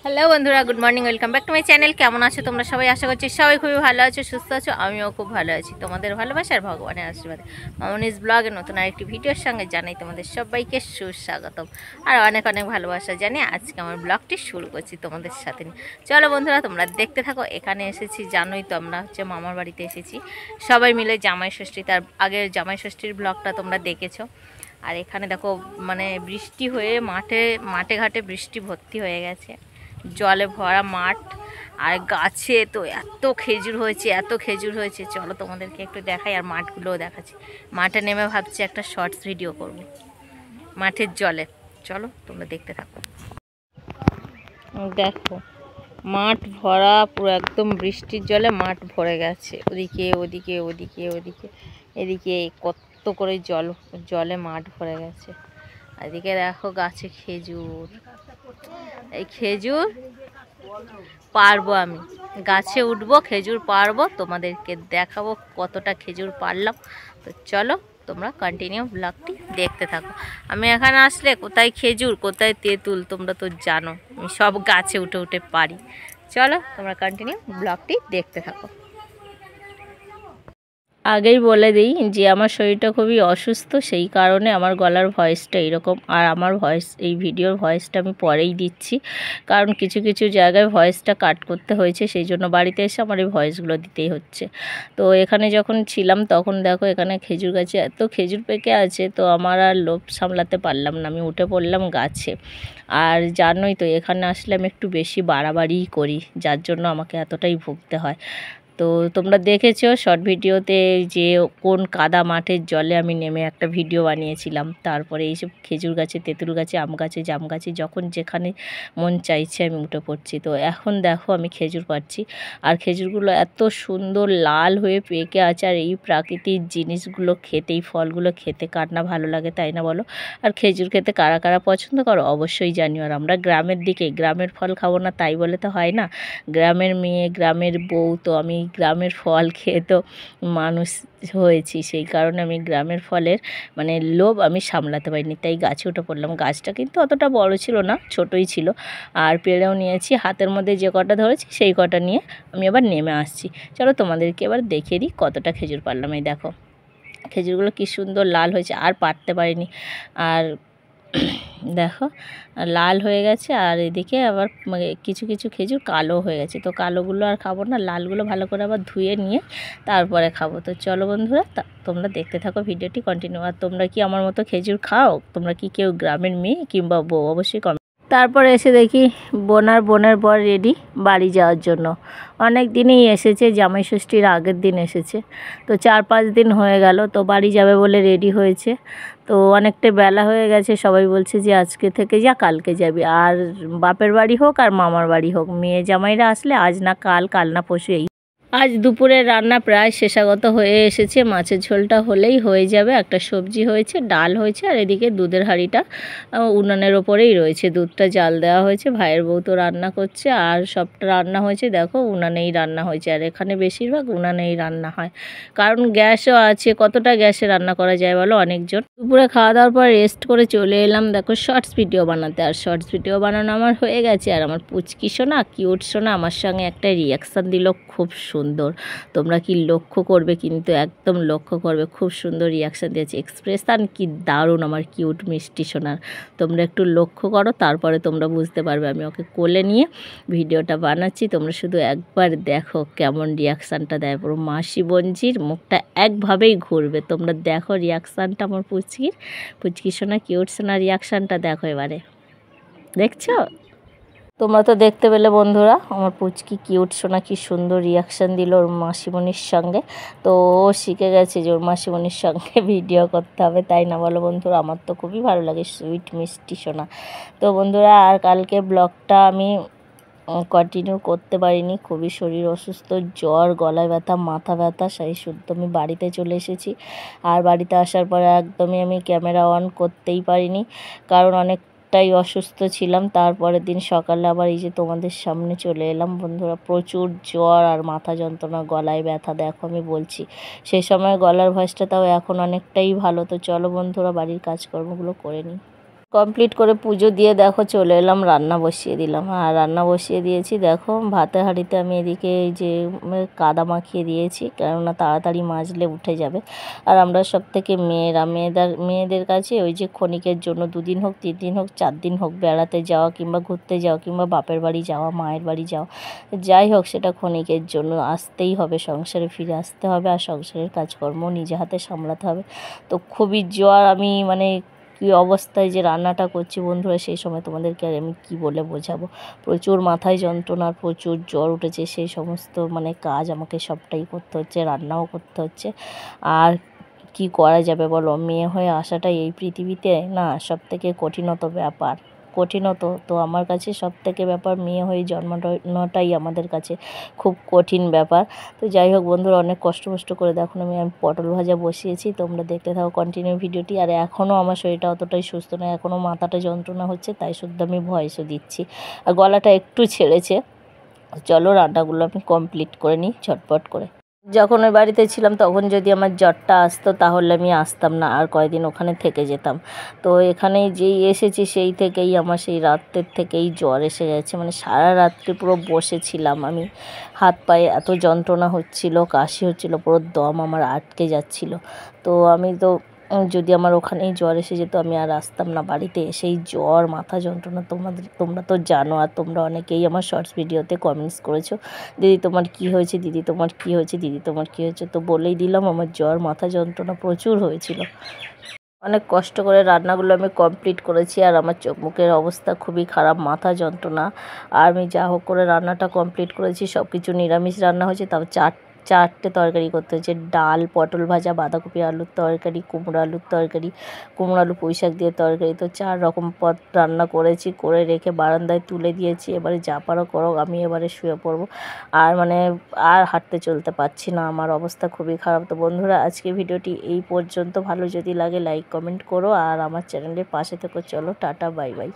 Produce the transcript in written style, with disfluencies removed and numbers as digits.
Hello বন্ধুরা, good morning, welcome back to my channel. কেমন আছো তোমরা সবাই? আশা করছি সবাই খুবই ভালো আছো, সুস্থ আছো। আমিও খুব ভালো আছি। তোমাদের ভালোবাসার ভগবানের আশীর্বাদে মামনিস ব্লগের নতুন আরেকটি ভিডিওর সঙ্গে জানাই তোমাদের সবাইকে সুস্বাগতম আর অনেক অনেক ভালোবাসা জানিয়ে আজকে আমার ব্লগটি শুরু করছি তোমাদের সাথে নিয়ে। চলো বন্ধুরা, তোমরা দেখতে থাকো। এখানে এসেছি, জানোই তো আমরা হচ্ছে মামার বাড়িতে এসেছি সবাই মিলে জামাই ষষ্ঠী। তার আগের জামাই ষষ্ঠীর ব্লগটা তোমরা দেখেছো। আর এখানে দেখো মানে বৃষ্টি হয়ে মাঠে মাঠে ঘাটে বৃষ্টি ভর্তি হয়ে গেছে, জলে ভরা মাঠ। আর গাছে তো এত খেজুর হয়েছে, এত খেজুর হয়েছে। চলো তোমাদেরকে একটু দেখাই, আর মাঠগুলোও দেখাচ্ছি। মাঠে নেমে ভাবছি একটা শর্টস ভিডিও করব মাঠের জলে। চলো তোমরা দেখতে থাকো। দেখো মাঠ ভরা, পুরো একদম বৃষ্টির জলে মাঠ ভরে গেছে। ওদিকে ওদিকে ওদিকে ওদিকে এদিকে কত করে জলে মাঠ ভরে গেছে। এদিকে দেখো গাছে খেজুর। এই খেজুর পারবো, আমি গাছে উঠবো, খেজুর পারবো, তোমাদেরকে দেখাবো কতটা খেজুর পারলাম। তো চলো তোমরা কন্টিনিউ ব্লগটি দেখতে থাকো। আমি এখানে আসলে কোথায় খেজুর কোথায় তেঁতুল তোমরা তো জানো, আমি সব গাছে উঠে উঠে পারি। চলো তোমরা কন্টিনিউ ব্লগটি দেখতে থাকো। আগেই বলে দিই যে আমার শরীরটা খুবই অসুস্থ, সেই কারণে আমার গলার ভয়েসটা এরকম। আর আমার এই ভিডিওর ভয়েসটা আমি পরেই দিচ্ছি, কারণ কিছু কিছু জায়গায় ভয়েসটা কাট করতে হয়েছে, সেই জন্য বাড়িতে এসে আমার এই ভয়েসগুলো দিতেই হচ্ছে। তো এখানে যখন ছিলাম তখন দেখো এখানে খেজুর গাছে এত খেজুর পেকে আছে, তো আমার আর লোভ সামলাতে পারলাম না, আমি উঠে পড়লাম গাছে। আর জানোই তো এখানে আসলে আমি একটু বেশি বাড়াবাড়িই করি, যার জন্য আমাকে এতটাই ভুগতে হয়। তো তোমরা দেখেছো শর্ট ভিডিওতে যে কোন কাদা মাঠের জলে আমি নেমে একটা ভিডিও বানিয়েছিলাম। তারপরে এইসব খেজুর গাছে, তেঁতুল গাছে, আম গাছে, জাম গাছে যখন যেখানে মন চাইছে আমি উঠে পড়ছি। তো এখন দেখো আমি খেজুর পাচ্ছি, আর খেজুরগুলো এত সুন্দর লাল হয়ে পেকে আছে। আর এই প্রাকৃতিক জিনিসগুলো খেতে, এই ফলগুলো খেতে কার না ভালো লাগে, তাই না বলো? আর খেজুর খেতে কারা কারা পছন্দ করো অবশ্যই জানিও। আর আমরা গ্রামের দিকে, গ্রামের ফল খাবো না তাই বলে তো হয় না। গ্রামের মেয়ে, গ্রামের বউ, তো আমি গ্রামের ফল খেয়ে তো মানুষ হয়েছি, সেই কারণে আমি গ্রামের ফলের মানে লোভ আমি সামলাতে পারিনি, তাই গাছে উঠে পড়লাম। গাছটা কিন্তু অতটা বড় ছিল না, ছোটই ছিল। আর পেড়েও নিয়েছি, হাতের মধ্যে যে কটা ধরেছি সেই কটা নিয়ে আমি আবার নেমে আসছি। চলো তোমাদেরকে এবার দেখিয়ে দিই কতটা খেজুর পারলাম। এই দেখো খেজুরগুলো কী সুন্দর লাল হয়েছে, আর পারতে পারিনি। আর দেখো লাল হয়ে গেছে, আর এদিকে আবার কিছু কিছু খেজুর কালো হয়ে গেছে। তো কালোগুলো আর খাবো না, লালগুলো ভালো করে আবার ধুয়ে নিয়ে তারপরে খাবো। তো চলো বন্ধুরা, তোমরা দেখতে থাকো ভিডিওটি কন্টিনিউ। আর তোমরা কি আমার মতো খেজুর খাও? তোমরা কি কেউ গ্রামের মেয়ে কিংবা বউ? অবশ্যই কমেন্ট। তারপরে এসে দেখি বোনের বর রেডি বাড়ি যাওয়ার জন্য। অনেক দিনেই এসেছে, জামাই ষষ্ঠীর আগের দিন এসেছে। তো 4-5 দিন হয়ে গেল, তো বাড়ি যাবে বলে রেডি হয়েছে। তো অনেকটা বেলা হয়ে গেছে, সবাই বলছে যে আজকে থেকে যা, কালকে যাবি। আর বাপের বাড়ি হোক আর মামার বাড়ি হোক, মেয়ে জামাইরা আসলে আজ না কাল, কাল না পরশু। আজ দুপুরের রান্না প্রায় শেষাগত হয়ে এসেছে। মাছের ঝোলটা হলেই হয়ে যাবে, একটা সবজি হয়েছে, ডাল হয়েছে, আর এদিকে দুধের হাঁড়িটা উনানের ওপরেই রয়েছে, দুধটা জাল দেওয়া হয়েছে। ভাইয়ের বউ তো রান্না করছে, আর সবটা রান্না হয়েছে দেখো উনানেই রান্না হয়েছে। আর এখানে বেশিরভাগ উনানেই রান্না হয়, কারণ গ্যাসও আছে। কতটা গ্যাসে রান্না করা যায় বলো? অনেকজন। দুপুরে খাওয়া দাওয়ার পর রেস্ট করে চলে এলাম দেখো শর্টস ভিডিও বানাতে। আর শর্টস ভিডিও বানানো আমার হয়ে গেছে। আর আমার পুচকি সোনা, কিউট সোনা আমার সঙ্গে একটা রিয়াকশান দিল, খুব সুন্দর। তোমরা কি লক্ষ্য করবে, কিন্তু একদম লক্ষ্য করবে, খুব সুন্দর রিয়াকশান দিয়েছে, এক্সপ্রেশান কি দারুণ আমার কিউট মিষ্টি সোনার। তোমরা একটু লক্ষ্য করো, তারপরে তোমরা বুঝতে পারবে। আমি ওকে কোলে নিয়ে ভিডিওটা বানাচ্ছি, তোমরা শুধু একবার দেখো কেমন রিয়াকশানটা দেয়। পুরো মাসি বঞ্জির মুখটা একভাবেই ঘুরবে। তোমরা দেখো রিয়াকশানটা আমার পুচকি সোনা, কিউট সোনা রিয়াকশানটা দেখো এবারে। দেখছো? তোমরা তো দেখতে পেলে বন্ধুরা, আমার পুচকি কিউট সোনা কি সুন্দর রিয়াকশান দিল ওর মাসিমণির সঙ্গে। তো ও শিখে গেছে যে ওর মাসিমণির সঙ্গে ভিডিও করতে হবে, তাই না বলো বন্ধুরা? আমার তো খুবই ভালো লাগে সুইট মিষ্টি সোনা। তো বন্ধুরা, আর কালকে ব্লগটা আমি কন্টিনিউ করতে পারিনি, খুবই শরীর অসুস্থ, জ্বর, গলায় ব্যথা, মাথা ব্যথা, সেই শুদ্ধ আমি বাড়িতে চলে এসেছি। আর বাড়িতে আসার পরে একদমই আমি ক্যামেরা অন করতেই পারিনি, কারণ অনেকটাই অসুস্থ ছিলাম। তারপরের দিন সকালে আবার এই যে তোমাদের সামনে চলে এলাম বন্ধুরা। প্রচুর জ্বর আর মাথা যন্ত্রণা, গলায় ব্যথা, দেখো আমি বলছি সেই সময় গলার ভয়েসটা তাও এখন অনেকটাই ভালো। তো চলো বন্ধুরা বাড়ির কাজকর্মগুলো করে নিই। কমপ্লিট করে পুজো দিয়ে দেখো চলে এলাম, রান্না বসিয়ে দিলাম। আর রান্না বসিয়ে দিয়েছি দেখো, ভাতের হাঁড়িতে আমি এদিকে এই যে কাদা মাখিয়ে দিয়েছি, কেননা তাড়াতাড়ি মাজলে উঠে যাবে। আর আমরা সব থেকে মেয়েদের কাছে ওই যে ক্ষণিকের জন্য 2 দিন হোক, 3 দিন হোক, 4 দিন হোক বেড়াতে যাওয়া কিংবা ঘুরতে যাওয়া কিংবা বাপের বাড়ি যাওয়া, মায়ের বাড়ি যাওয়া, যাই হোক সেটা ক্ষণিকের জন্য আসতেই হবে, সংসারে ফিরে আসতে হবে। আর সংসারের কাজকর্ম নিজে হাতে সামলাতে হবে। তো খুবই জ্বর, আমি মানে কী অবস্থায় যে রান্নাটা করছি বন্ধুরা, সেই সময় তোমাদেরকে আর আমি কী বলে বোঝাবো। প্রচুর মাথায় যন্ত্রণা, প্রচুর জ্বর উঠেছে, সেই সমস্ত মানে কাজ আমাকে সবটাই করতে হচ্ছে, রান্নাও করতে হচ্ছে। আর কি করা যাবে বলো, মেয়ে হয়ে আসাটাই এই পৃথিবীতে না সবথেকে কঠিনতম ব্যাপার। তো আমার কাছে সবথেকে ব্যাপার মেয়ে হয়ে জন্মানোটাই আমাদের কাছে খুব কঠিন ব্যাপার। তো যাই হোক বন্ধুরা, অনেক কষ্ট করে দেখো আমি পটল ভাজা বসিয়েছি, তোমরা দেখতে থাকো কন্টিনিউ ভিডিওটি। আর এখনও আমার শরীরটা অতটাই সুস্থ নয়, এখনও মাথাটা যন্ত্রণা হচ্ছে, তাই শুদ্ধ আমি ভয়েসও দিচ্ছি। আর গলাটা একটু ছেড়েছে। চলো রান্নাগুলো আমি কমপ্লিট করে নিই ঝটপট করে। যখন ওই বাড়িতে ছিলাম তখন যদি আমার জ্বরটা আসতো তাহলে আমি আসতাম না, আর কয়েকদিন ওখানে থেকে যেতাম। তো এখানে যেই এসেছি সেই থেকেই আমার সেই রাতের থেকেই জ্বর এসে যাচ্ছে, মানে সারা রাত্রি পুরো বসেছিলাম আমি, হাত পায়ে এত যন্ত্রণা হচ্ছিল, কাশি হচ্ছিল, পুরো দম আমার আটকে যাচ্ছিল। তো আমি তো যদি আমার ওখানেই জ্বর এসে যেত আমি আর আসতাম না বাড়িতে। সেই জ্বর, মাথা যন্ত্রণা তোমরা তো জানো, আর তোমরা অনেকেই আমার শর্টস ভিডিওতে কমেন্টস করেছো, দিদি তোমার কী হয়েছে, দিদি তোমার কী হয়েছে, দিদি তোমার কী হয়েছে। তো বলেই দিলাম, আমার জ্বর, মাথা যন্ত্রণা প্রচুর হয়েছিল। অনেক কষ্ট করে রান্নাগুলো আমি কমপ্লিট করেছি, আর আমার চোখ মুখের অবস্থা খুবই খারাপ, মাথা যন্ত্রণা। আর আমি যা হোক করে রান্নাটা কমপ্লিট করেছি, সব কিছু নিরামিষ রান্না হয়েছে, তাও চারটে তরকারি করতে হয়েছে, ডাল, পটল ভাজা, বাঁধাকপি আলুর তরকারি, কুমড়ো আলুর তরকারি, কুমড়ো আলু পুঁই শাক দিয়ে তরকারি। তো 4 রকম পদ রান্না করেছি, করে রেখে বারান্দায় তুলে দিয়েছি। এবারে যা পারো করো, আমি এবারে শুয়ে পড়বো। আর মানে আর হাঁটতে চলতে পারছি না, আমার অবস্থা খুবই খারাপ। তো বন্ধুরা, আজকে ভিডিওটি এই পর্যন্ত। ভালো যদি লাগে লাইক কমেন্ট করো, আর আমার চ্যানেলের পাশে থেকো। চলো টাটা, বাই বাই।